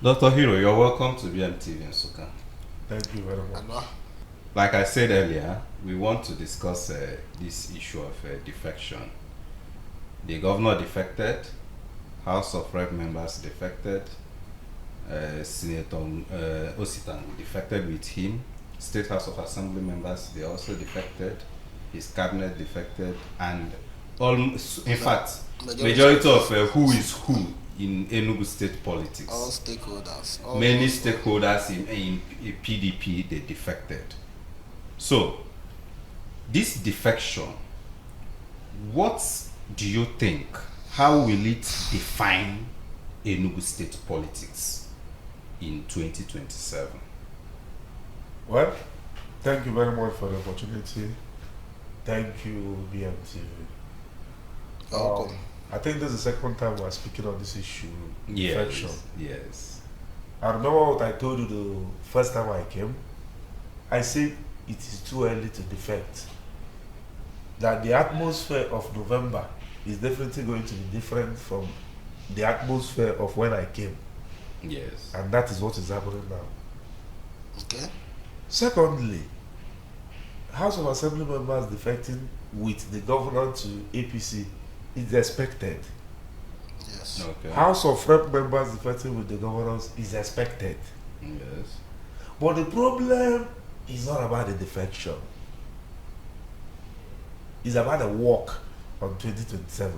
Dr. Hero, you're welcome to BMTV in Suka. Thank you very much. Like I said earlier, we want to discuss this issue of defection. The governor defected, House of Rep members defected, Senator Ositan defected with him, State House of Assembly members, they also defected, his cabinet defected, and almost, in fact, majority of who is who in Enugu State politics. All stakeholders. Many stakeholders in PDP, they defected. So, this defection, what do you think? How will it define Enugu State politics in 2027? Well, thank you very much for the opportunity. Thank you, BMTV. Welcome. I think this is the second time we're speaking on this issue. Yes. Defection. Yes. I remember what I told you the first time I came. I said it is too early to defect. That the atmosphere of November is definitely going to be different from the atmosphere of when I came. Yes. And that is what is happening now. Okay. Secondly, House of Assembly members defecting with the governor to APC is expected. Yes. Okay. House of Rep members defecting with the governors is expected. Yes. But the problem is not about the defection. It's about the work on 2027.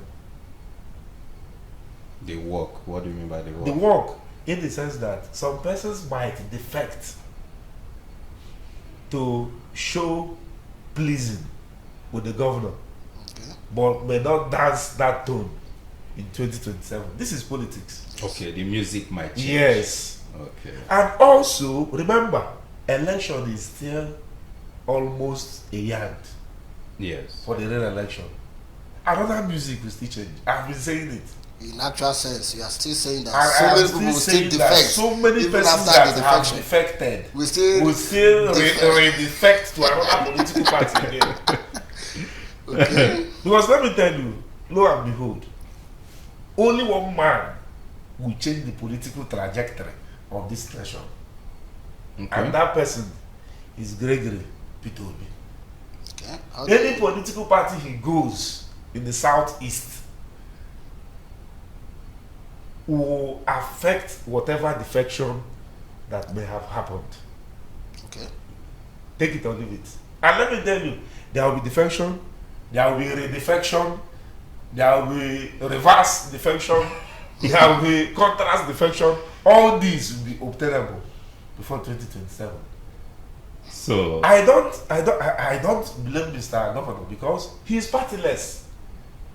The work. What do you mean by the work? The work, in the sense that some persons might defect to show pleasing with the governor, Okay. but may not dance that tone in 2027. This is politics. Okay, the music might change. Yes. Okay. And also, remember, election is still almost a yard Yes. for the real election. Another music will still change. I've been saying it. In actual sense, you are still saying that And so I am many people will still saying that defect. so many even persons after that the have defection. defected We still will still defect. defect to another political party again. Okay. Because let me tell you, lo and behold, only one man will change the political trajectory of this nation. Okay. And that person is Gregory Peter Obi. Okay. Any political party he goes in the southeast will affect whatever defection that may have happened. Okay. Take it or leave it. And let me tell you, there will be defection, there will be redefection, there will be reverse defection, there will be contrast defection. All these will be obtainable before 2027. So I don't blame Mr. Governor because he is partyless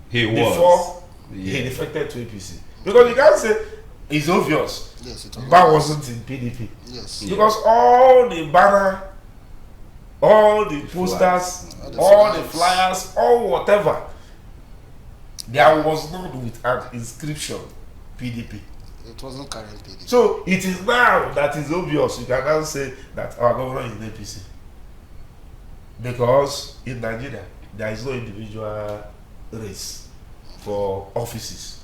he was. before he Yeah. defected to APC. Because you can't say it's obvious Yes, it was. that wasn't in PDP. Yes. Yeah. Because all the banner, all the posters, Flyers. all the flyers, all whatever, there was none with an inscription PDP. It wasn't carrying PDP. So it is now that is obvious. You can now say that our governor is in APC. Because in Nigeria, there is no individual race for offices.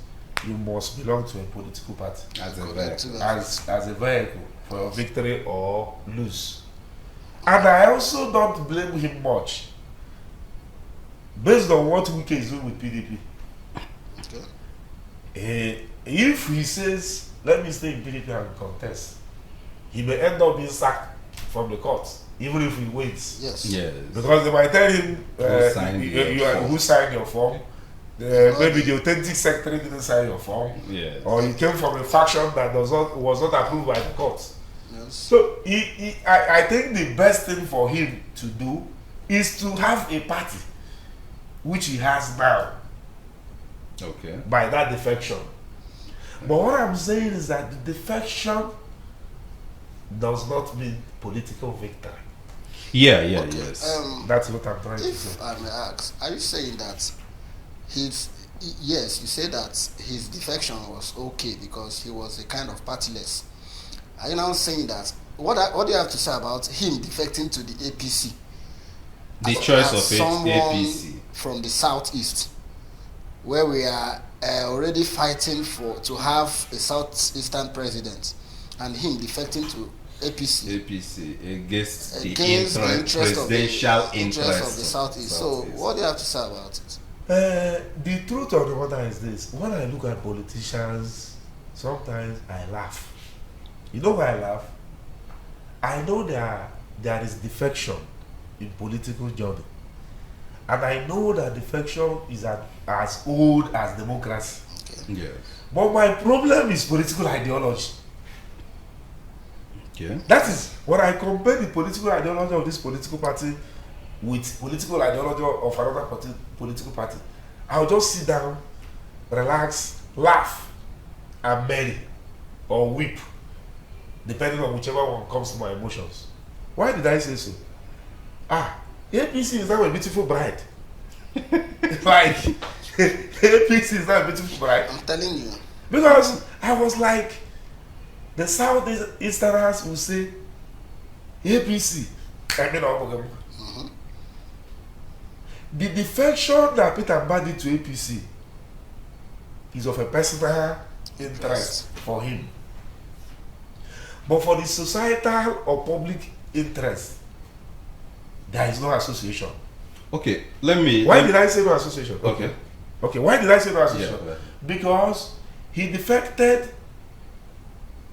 You must belong to a political party As a Correct. vehicle. as a vehicle for victory or lose. And I also don't blame him much based on what Wike is doing with PDP. Okay. If he says, let me stay in PDP and contest, he may end up being sacked from the court, even if he wins. Yes. Yes. Because they might tell him, Who signed your form? who signed your form. Maybe the authentic secretary didn't sign your form. Yes. Or you came from a faction that was not approved by the court. Yes. So I think the best thing for him to do is to have a party, which he has now Okay. by that defection. But what I'm saying is that the defection does not mean political victory. Yeah. Yeah. Okay. Yes. That's what I'm trying to If say. I may ask, are you saying that yes, you say that his defection was okay because he was a kind of partyless. Are you now saying that what do you have to say about him defecting to the APC? The choice of someone APC. from the southeast, where we are already fighting to have a southeastern president, and him defecting to APC. Against the presidential interest of the Southeast. So, what do you have to say about it? The truth of the matter is this: when I look at politicians, sometimes I laugh. You know why I laugh? I know there is defection in political journey, and I know that defection is as old as democracy. Okay. Yes. But my problem is political ideology. Okay. That is when I compare the political ideology of this political party with political ideology of another political party. I'll just sit down, relax, laugh, and marry or weep, depending on whichever one comes to my emotions. Why did I say so? APC is now a beautiful bride. Like, APC is now a beautiful bride. I'm telling you. Because I was like, the Southeasterners will say, APC. Mm-hmm. The defection that Peter Mbah did to APC is of a personal interest for him. But for the societal or public interest, there is no association. Okay, Why did I say no association? Okay, why did I say no association? Yeah. Because he defected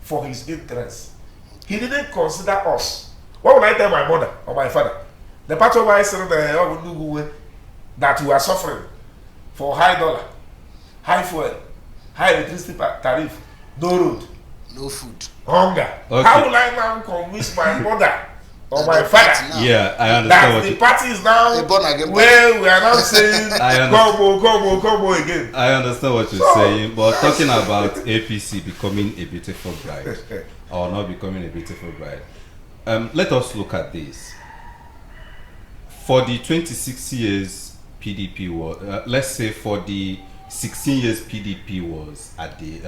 for his interest. He didn't consider us. What would I tell my mother or my father? The part of my son that we are suffering for high dollar, high fuel, high electricity tariff, no road, no food, hunger. Okay. How will I now convince my mother or my father? Yeah, I understand that the party is now where we are now saying come again. I understand what you're saying, but talking about APC becoming a beautiful bride or not becoming a beautiful bride, let us look at this. For the 26 years PDP was, let's say for the 16 years PDP was at the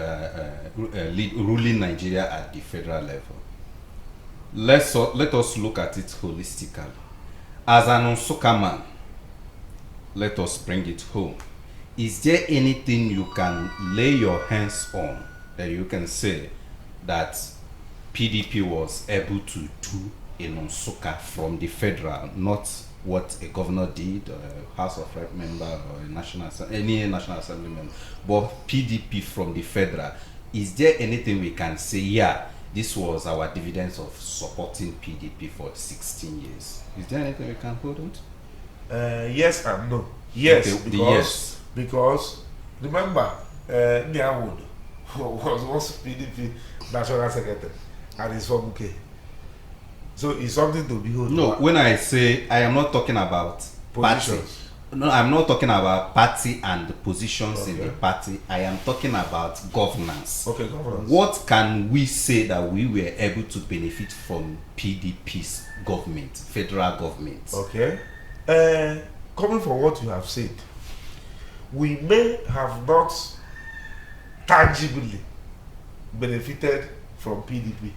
ruling Nigeria at the federal level. Let us look at it holistically. As an Nsukka man, let us bring it home. Is there anything you can lay your hands on that you can say that PDP was able to do in Nsukka from the federal, not what a governor did, or a House of Rep member, or any National Assembly member, but PDP from the federal? Is there anything we can say, yeah, this was our dividends of supporting PDP for 16 years? Is there anything we can hold on to? Yes and no. Yes, okay, because remember, Niawood was once PDP National Secretary and he's from UK. So it's something to behold. No, when I say, I am not talking about positions. Party. No, I'm not talking about party and the positions in the party. I am talking about governance. Okay, governance. What can we say that we were able to benefit from PDP's government, federal government? Okay. Coming from what you have said, we may have not tangibly benefited from PDP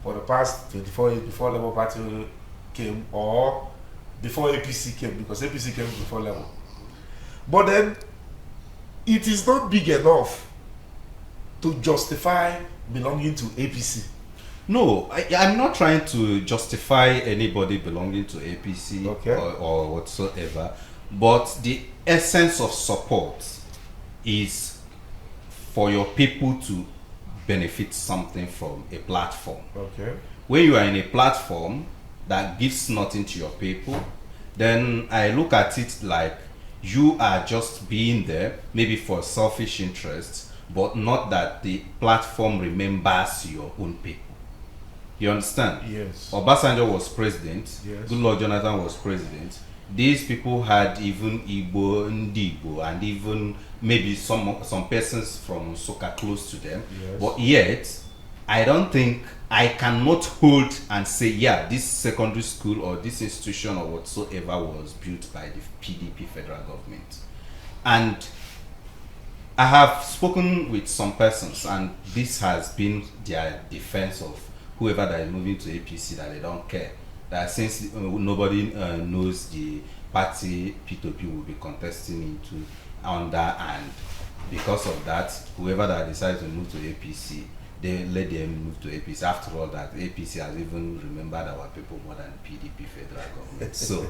for the past 24 years before Labour Party came, or before APC came, because APC came before Labour. But then, it is not big enough to justify belonging to APC. No, I'm not trying to justify anybody belonging to APC or whatsoever, but the essence of support is for your people to benefit something from a platform. Okay. When you are in a platform that gives nothing to your people, then I look at it like you are just being there, maybe for selfish interests, but not that the platform remembers your own people. You understand? Yes. Obasanjo was president. Yes. Goodluck Jonathan was president. These people had even Igbo, Ndibo, and even maybe some persons from Nsukka close to them. Yes. But yet, I don't think I cannot hold and say, yeah, this secondary school or this institution or whatsoever was built by the PDP federal government. And I have spoken with some persons, and this has been their defense of whoever that is moving to APC, that they don't care. That since nobody knows the party P2P will be contesting into under, and because of that, whoever that decides to move to APC, they let them move to APC. After all, that APC has even remembered our people more than PDP federal government. So,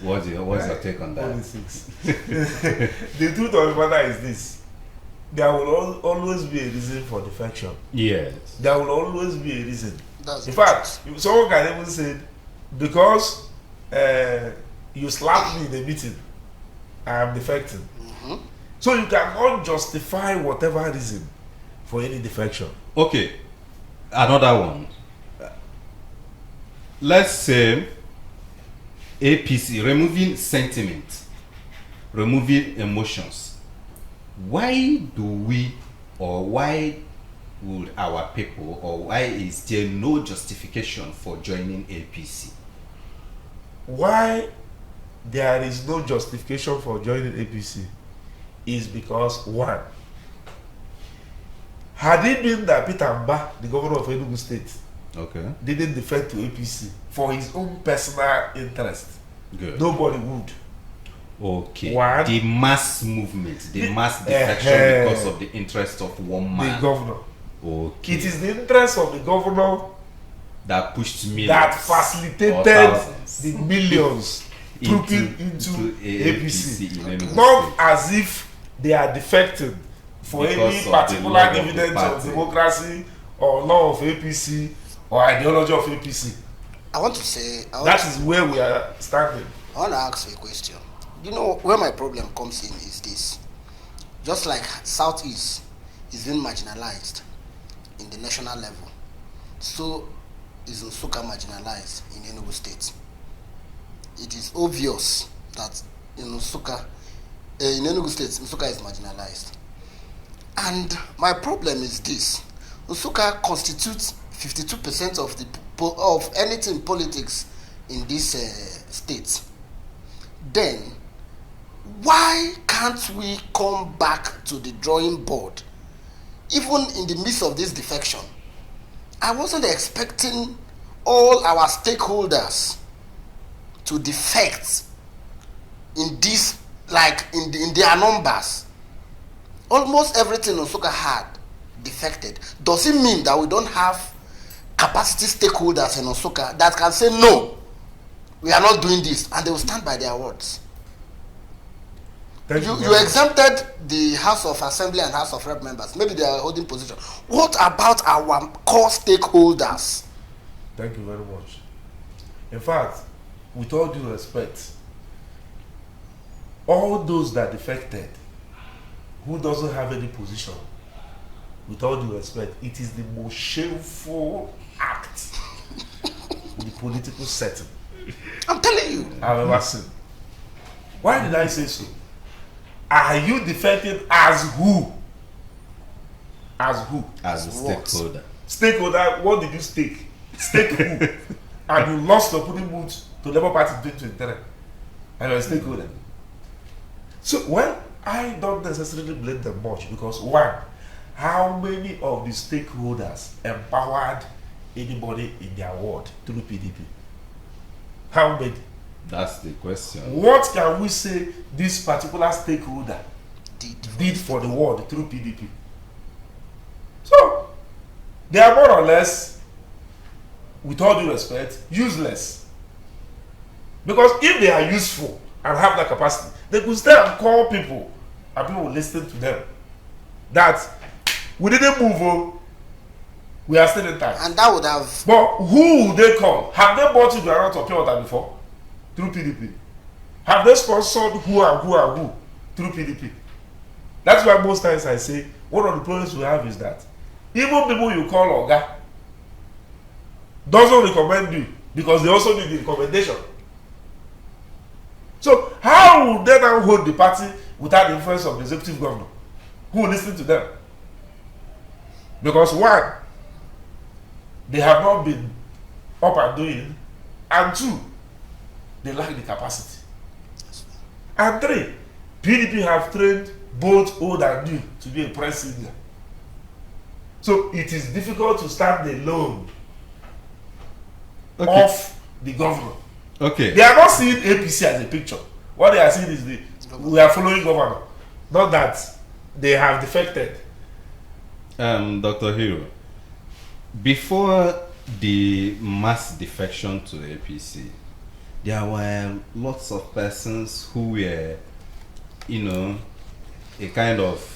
what's your take on that? Politics. The truth of the matter is this: there will always be a reason for defection. Yes. There will always be a reason. That's in fact, someone can even say, because you slapped me in the meeting, I am defecting. So you cannot justify whatever reason for any defection. Okay, another one. Let's say APC removing sentiment, removing emotions. Why do we, or why would our people, or why is there no justification for joining APC? Why there is no justification for joining APC is because, one, had it been that Peter Mba, the governor of Enugu State, didn't defect to APC for his own personal interest, nobody would. Okay. One, the mass movement, the mass defection because of the interest of one man. The governor. Okay. It is the interest of the governor that pushed millions, that facilitated the millions trooping into APC. Not as if they are defected for because any particular dividends of democracy or law of APC or ideology of APC. I want to say that is where we are standing. I want to ask you a question. You know where my problem comes in is this: just like Southeast is being marginalized in the national level, so is Nsukka marginalized in Enugu State. It is obvious that in Nsukka, in Enugu State, Nsukka is marginalized. And my problem is this: Nsukka constitutes 52% of anything politics in this state. Then, why can't we come back to the drawing board, even in the midst of this defection? I wasn't expecting all our stakeholders to defect in this, like in their numbers. Almost everything Nsukka had defected. Does it mean that we don't have capacity stakeholders in Nsukka that can say no, we are not doing this, and they will stand by their words? You exempted the House of Assembly and House of Rep members. Maybe they are holding position. What about our core stakeholders? Thank you very much. In fact, with all due respect, all those that defected, who doesn't have any position, with all due respect, it is the most shameful act in the political setting I'm telling you I've ever seen. Why did I say so? Are you defecting as who? As who? As a stakeholder. Stakeholder, what did you stake? Stake who? And you lost your polling booth to Labour Party in 2023. And you're a stakeholder. So, well, I don't necessarily blame them much because, one, how many of the stakeholders empowered anybody in their ward through PDP? How many? That's the question. What can we say this particular stakeholder did for the world through PDP? So, they are more or less, with all due respect, useless. Because if they are useful and have that capacity, they could stay and call people and people will listen to them. That we didn't move, we are still in time. and that would have. But who would they call? Have they bought you the amount of pure water before? Through PDP. Have they sponsored who and who and who? Through PDP. That's why most times I say, one of the problems we have is that even people you call Oga doesn't recommend you because they also need the recommendation. So how would they now hold the party without the influence of the executive governor? Who will listen to them? Because one, they have not been up and doing, and two, they lack the capacity. And three, PDP have trained both old and new to be a press senior. So it is difficult to stand alone of the governor. Okay. They are not seeing APC as a picture. What they are seeing is we are following governor. Not that they have defected. Dr. Hero, before the mass defection to the APC, there were lots of persons who were, you know, a kind of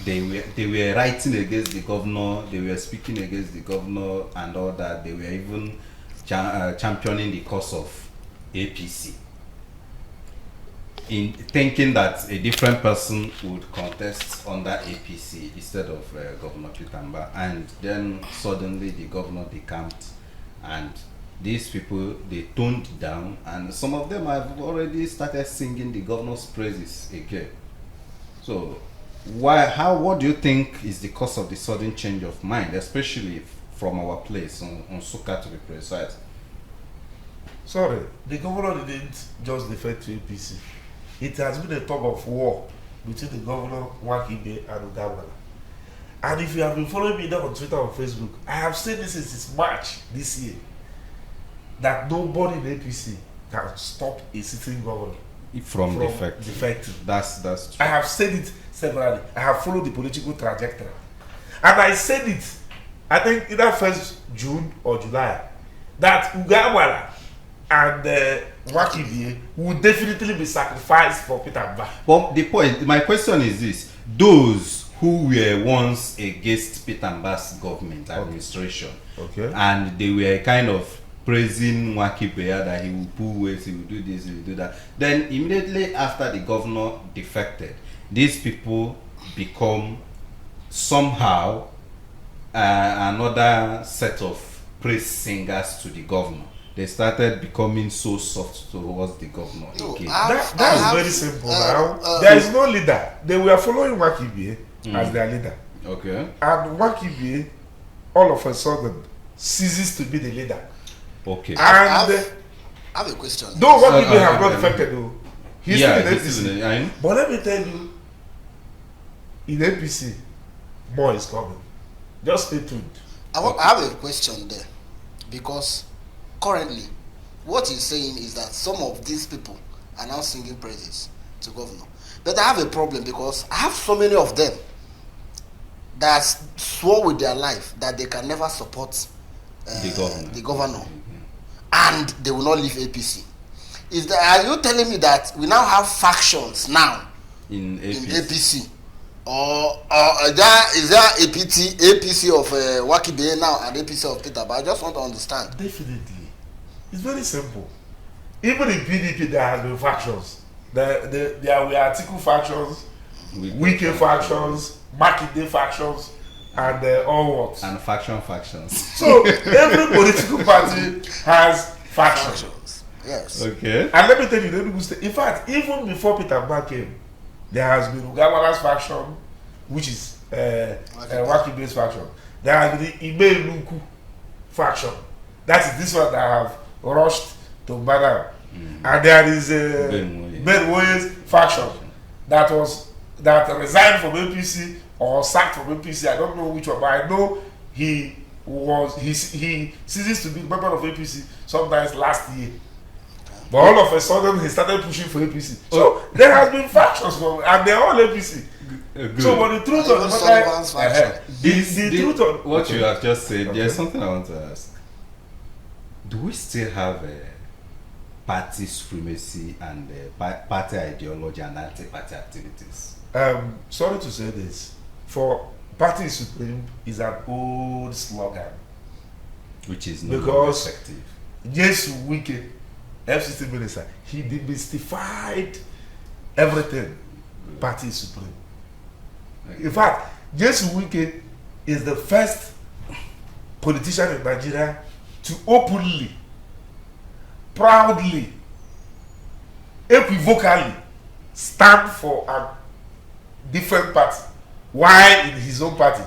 they were writing against the governor, they were speaking against the governor and all that. They were even championing the cause of APC, in thinking that a different person would contest under APC instead of Governor Kitamba. And then suddenly the governor decamped, and these people, they toned down, and some of them have already started singing the governor's praises again. So what do you think is the cause of the sudden change of mind, especially from our place on Suka, to be precise? Sorry, the governor didn't just defect to APC. It has been a tug of war between the governor, Wakibe, and Udawala. And if you have been following me now on Twitter or Facebook, I have said this since March this year, that nobody in APC can stop a sitting governor From defecting. That's true. I have said it severally. I have followed the political trajectory. And I said it, I think either 1st June or July, that Ugawala and Wakibie would definitely be sacrificed for Peter Mba. But my question is this: those who were once against Peter Mba's government administration, okay, and they were kind of praising Wakibie that he will pull weight, he will do this, he will do that. Then immediately after the governor defected, these people become somehow another set of praise singers to the governor. They started becoming so soft towards the governor again. That's very simple now. There is no leader. They were following Wakibie as their leader. Okay. And Wakibie, all of a sudden, ceases to be the leader. Okay. And I have a question. though Wakibie have not affected though, he's yeah, still in APC. But let me tell you, in APC, more is coming. Just stay tuned. I have a question there, because currently, what he's saying is that some of these people are now singing praises to governor. But I have a problem, because I have so many of them that swore with their life that they can never support the governor, and they will not leave APC. Are you telling me that we now have factions now in APC? Or is there APC of Wakibe now and APC of Peter? But I just want to understand. Definitely. It's very simple. Even in PDP, there has been factions. There were Article factions, Wike factions, Makinde factions, and all what? And factions. So every political party has factions. Yes. Okay. And let me tell you, Enugu State, in fact, even before Peter Mba came, there has been Ugawala's faction, which is Wakibe's faction. There has been the Ibe faction. That is this one that have rushed to Mbana. And there is Ben Woye's faction that resigned from APC or sacked from APC. I don't know which one, but I know he ceases to be a member of APC sometimes last year. But all of a sudden, he started pushing for APC. So there has been factions, and they're all APC. Good. So, but the truth of the matter, what you have just said, there's something I want to ask. Do we still have party supremacy and party ideology and anti-party activities? Sorry to say this, for party supreme is an old slogan, which is not effective. Yes, Wike, FCC minister, he demystified everything. Party supreme. Okay. In fact, Jesu Wike is the first politician in Nigeria to openly, proudly, equivocally stand for a different party while in his own party,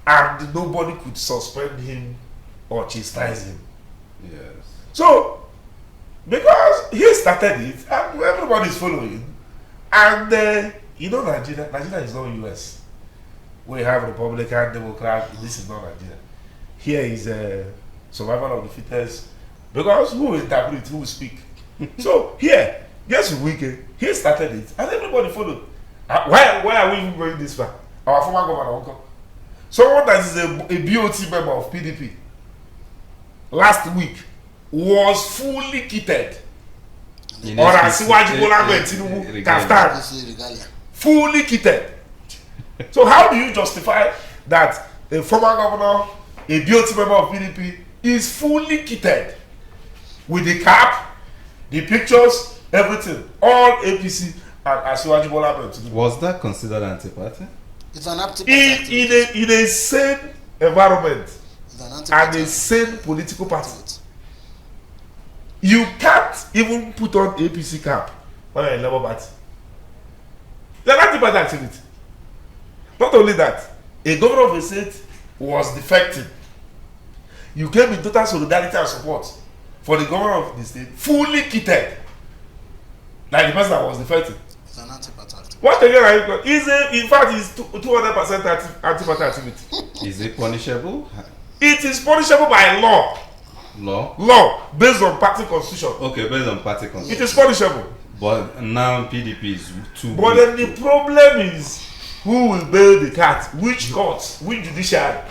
and nobody could suspend him or chastise him. Yes. So, because he started it, and everybody is following, and you know, Nigeria is not US. We have Republican, Democrat. This is not Nigeria. Here is survival of the fittest, because who will interpret, who will speak. So here, guess Wike, he started it, and everybody followed. Why are we even going this far? Our former governor, Uncle. someone that is a BOT member of PDP last week was fully kitted. Or Asiwaju Bola Ahmed Tinubu kaftan, fully kitted. So how do you justify that a former governor, a BOT member of PDP, is fully kitted with the cap, the pictures, everything, all APC and Asiwaju Bola Ahmed Tinubu? Was that considered anti-party? It's an anti-party. In a sane environment and a sane sane political party, you can't even put on APC cap when you're in Labour Party. You're an anti-party activity. Not only that, a governor of a state was defecting. You came in total solidarity and support for the governor of the state, fully kitted, like the person that was defecting. It's an anti-party activity. What again are you got? In fact, it's 200% anti-party activity. Is it punishable? It is punishable by law. Law? Based on party constitution. Okay, based on party constitution. It is punishable. But now PDP is too But then the problem is, who will bail the cat? Which court? Which judiciary?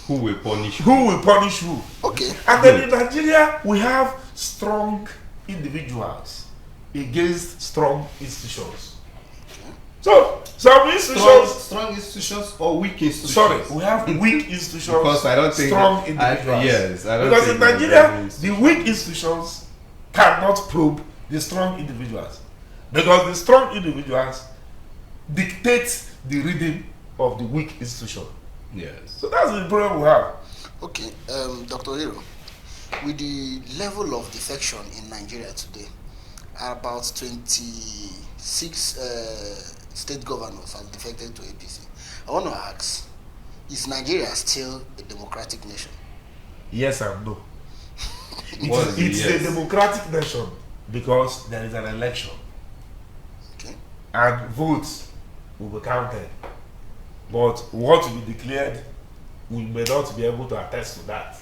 Who will punish who? Will punish who? Okay. And then in Nigeria, we have strong individuals against strong institutions. So, some institutions... Strong institutions or weak institutions? Sorry, we have weak institutions, because I don't think strong individuals. Yes, I don't because think in Nigeria, the weak institutions cannot probe the strong individuals. Because the strong individuals dictate the rhythm of the weak institution. Yes. So that's the problem we have. Okay, Dr. Hero, with the level of defection in Nigeria today, about 26 state governors have defected to APC. I want to ask, is Nigeria still a democratic nation? Yes and no. It's a democratic nation because there is an election. Okay. And votes will be counted. But what will be declared, we may not be able to attest to that.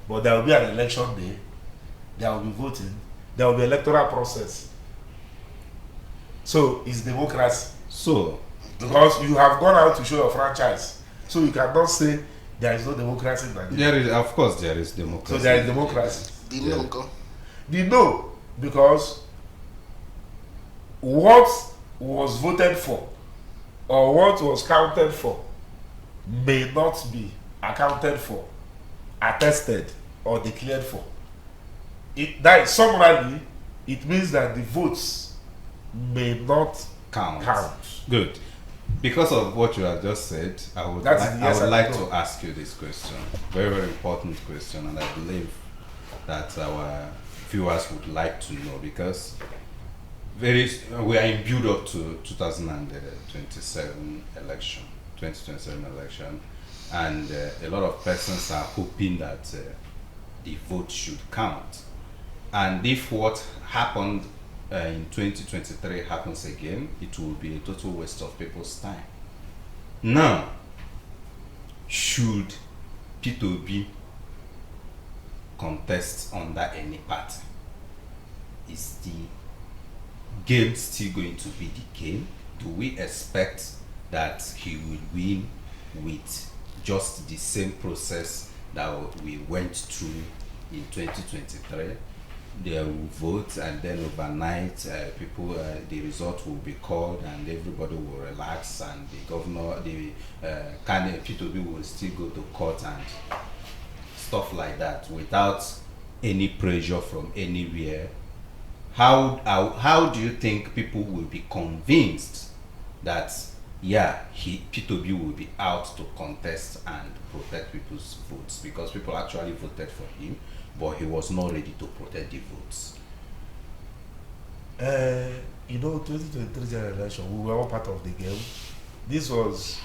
But there will be an election day, there will be voting, there will be electoral process. So it's democracy. So, because you have gone out to show your franchise, so you cannot say there is no democracy in Nigeria. There is, of course, there is democracy. So there is democracy. The no, because what was voted for or what was counted for may not be accounted for, attested, or declared for. That is summarily, it means that the votes may not count. Good. Because of what you have just said, I would like to ask you this question. Very, very important question, and I believe that our viewers would like to know, because we are in build up to 2027 election, and a lot of persons are hoping that the vote should count. And if what happened in 2023 happens again, it will be a total waste of people's time. Now, should P2B contest under any party? Is the game still going to be the game? Do we expect that he will win with just the same process that we went through in 2023? They will vote, and then overnight the result will be called, and everybody will relax, and the governor, the candidate P2B will still go to court and stuff like that without any pressure from anywhere. How do you think people will be convinced that P2B will be out to contest and protect people's votes, because people actually voted for him, but he was not ready to protect the votes? 2023 general election, we were all part of the game. This was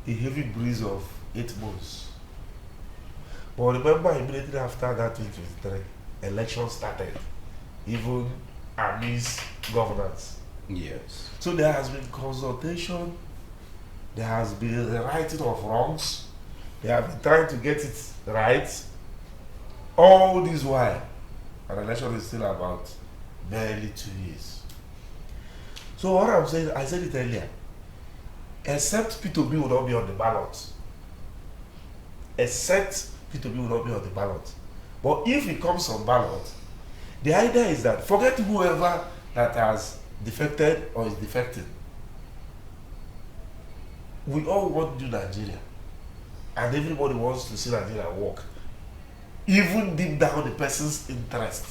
a heavy breeze of 8 months. But remember, immediately after that 2023 election started, even amidst governance. Yes. So there has been consultation, there has been the righting of wrongs, they have been trying to get it right. All this while, an election is still about barely 2 years. So what I'm saying, I said it earlier, except P2B will not be on the ballot, except P2B will not be on the ballot. But if it comes on ballot, the idea is that forget whoever that has defected or is defecting. We all want new Nigeria, and everybody wants to see Nigeria work, even deep down the person's interest.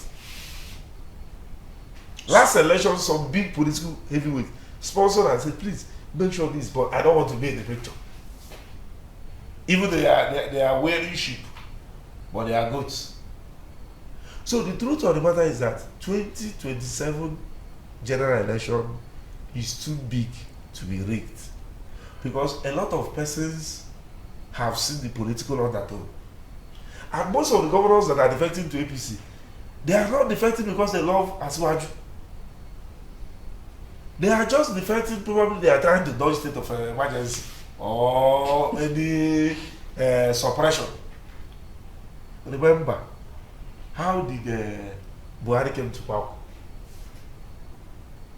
Last election, some big political heavyweight sponsored and said, please make sure this, but I don't want to be in the picture. Even they are wearing sheep, but they are goats. So the truth of the matter is that 2027 general election is too big to be rigged, because a lot of persons have seen the political undertone. And most of the governors that are defecting to APC, they are not defecting because they love Asiwaju. They are just defecting, probably they are trying to dodge state of emergency or any suppression. Remember, how did Buhari came to power?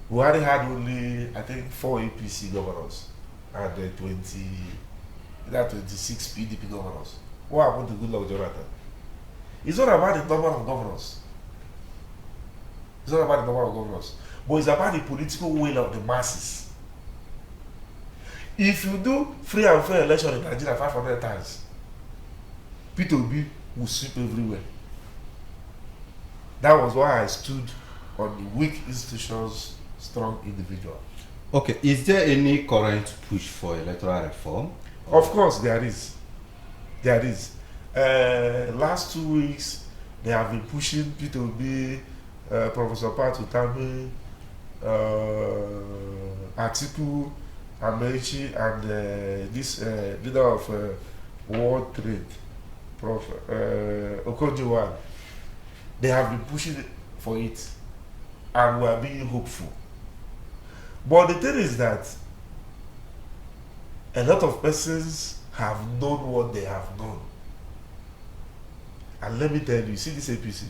Buhari had only, I think, 4 APC governors and 26 PDP governors. What happened to Goodluck Jonathan? It's not about the number of governors. It's not about the number of governors. But it's about the political will of the masses. If you do free and fair election in Nigeria 500 times, P2B will sweep everywhere. That was why I stood on the weak institutions, strong individual. Okay, is there any current push for electoral reform? Of course, there is. There is. Last 2 weeks, they have been pushing P2B, Professor Patu Tame, Atiku, Amechi, and this leader of World Trade, Prof. Okonjo-Iweala. They have been pushing for it, and we are being hopeful. But the thing is that a lot of persons have known what they have known. And let me tell you, see this APC,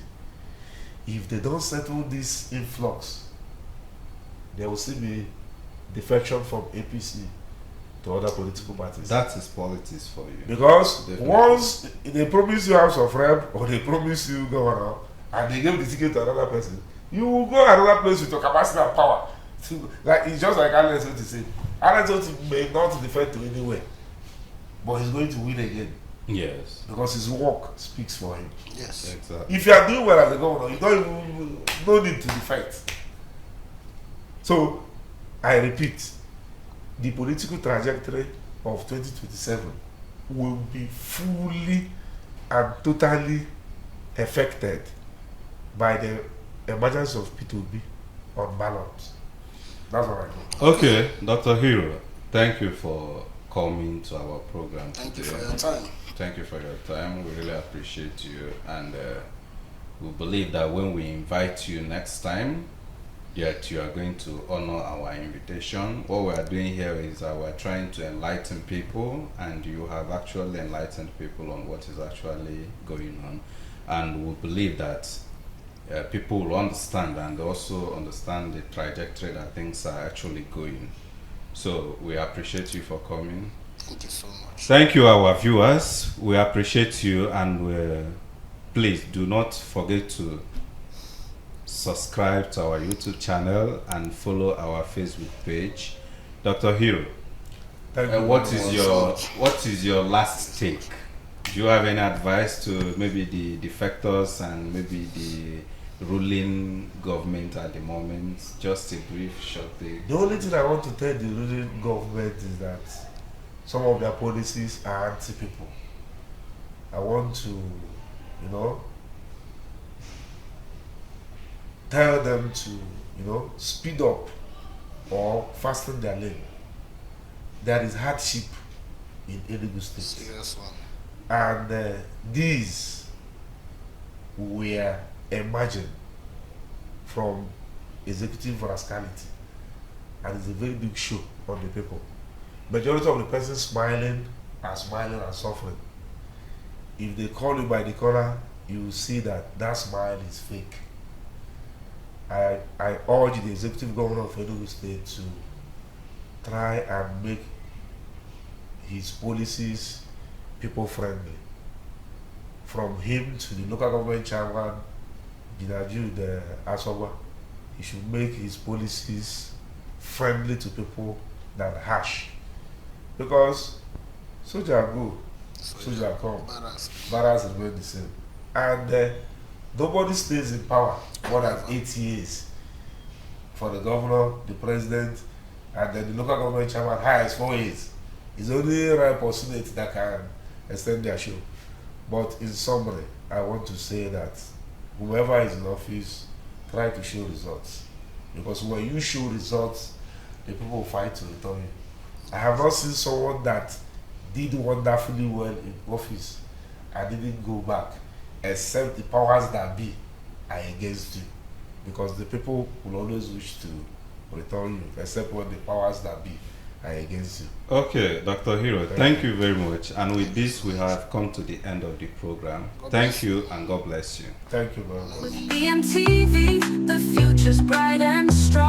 if they don't settle this influx, there will still be defection from APC to other political parties. That is politics for you. Because Definitely. once they promise you House of Rep or they promise you governor and they give the ticket to another person, you will go another place with your capacity and power. Like, it's just like Alex Oti said. Alex Oti may not defect to anywhere, but he's going to win again. Yes. Because his work speaks for him. Yes. Exactly. If you are doing well as a governor, you don't even no need to defect. So, I repeat, the political trajectory of 2027 will be fully and totally affected by the emergence of P2B on ballot. That's what I know. Okay, Dr. Hero, thank you for coming to our program Thank today. you for your time. Thank you for your time. We really appreciate you, and we believe that when we invite you next time, that you are going to honor our invitation. What we are doing here is that we are trying to enlighten people, and you have actually enlightened people on what is actually going on, and we believe that people will understand and also understand the trajectory that things are actually going. So we appreciate you for coming. Thank you so much. Thank you, our viewers. We appreciate you, and please do not forget to subscribe to our YouTube channel and follow our Facebook page. Dr. Hero, Thank you what very is much. your last take? Do you have any advice to maybe the defectors and maybe the ruling government at the moment? Just a brief, short thing. The only thing I want to tell the ruling government is that some of their policies are anti-people. I want to, tell them to, speed up or fasten their lane. There is hardship in Enugu State. Serious one. And these were emerging from executive rascality, and it's a very big show on the people. Majority of the persons smiling are smiling and suffering. If they call you by the corner, you will see that that smile is fake. I urge the executive governor of Enugu State to try and make his policies people friendly. From him to the local government chairman, Binaju the Asoba, he should make his policies friendly to people than harsh. Because soldier go, soldier come, barracks remain the same. And nobody stays in power more than 8 years. For the governor, the president, and then the local government chairman, highest 4 years. It's only right or senate that can extend their show. But in summary, I want to say that whoever is in office, try to show results. Because when you show results, the people will fight to return you. I have not seen someone that did wonderfully well in office and didn't go back, except the powers that be are against you. Because the people will always wish to return you, except when the powers that be are against you. Okay, Dr. Hero, thank you very much. And with this, we have come to the end of the program. Thank you and God bless you. Thank you very much. With BMTV, the future's bright and